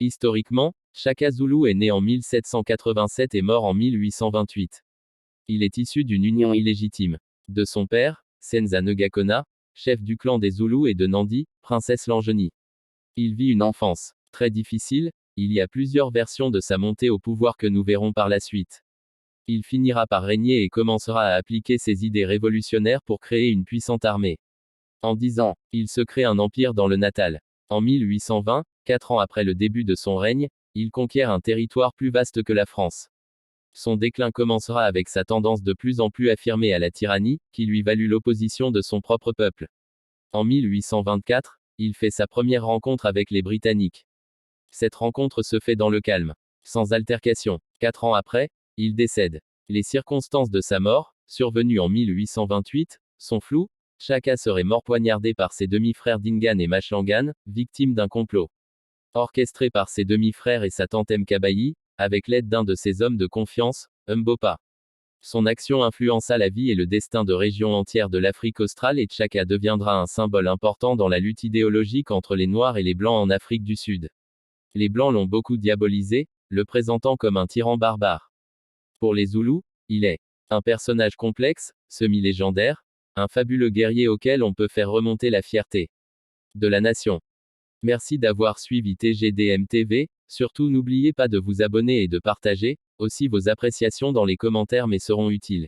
Historiquement, Shaka Zulu est né en 1787 et mort en 1828. Il est issu d'une union illégitime. De son père, Senza Ngakona, chef du clan des Zoulous, et de Nandi, princesse Langeni. Il vit une enfance très difficile. Il y a plusieurs versions de sa montée au pouvoir que nous verrons par la suite. Il finira par régner et commencera à appliquer ses idées révolutionnaires pour créer une puissante armée. En 10 ans, il se crée un empire dans le Natal. En 1820, 4 ans après le début de son règne, il conquiert un territoire plus vaste que la France. Son déclin commencera avec sa tendance de plus en plus affirmée à la tyrannie, qui lui valut l'opposition de son propre peuple. En 1824, il fait sa première rencontre avec les Britanniques. Cette rencontre se fait dans le calme, sans altercation. 4 ans après, il décède. Les circonstances de sa mort, survenue en 1828, sont floues. Shaka serait mort poignardé par ses demi-frères Dingan et Mashlangan, victimes d'un complot orchestré par ses demi-frères et sa tante Mkabayi, avec l'aide d'un de ses hommes de confiance, Mbopa. Son action influença la vie et le destin de régions entières de l'Afrique australe, et Shaka deviendra un symbole important dans la lutte idéologique entre les Noirs et les Blancs en Afrique du Sud. Les Blancs l'ont beaucoup diabolisé, le présentant comme un tyran barbare. Pour les Zoulous, il est un personnage complexe, semi-légendaire, un fabuleux guerrier auquel on peut faire remonter la fierté de la nation. Merci d'avoir suivi TGDM TV, surtout n'oubliez pas de vous abonner et de partager, aussi vos appréciations dans les commentaires me seront utiles.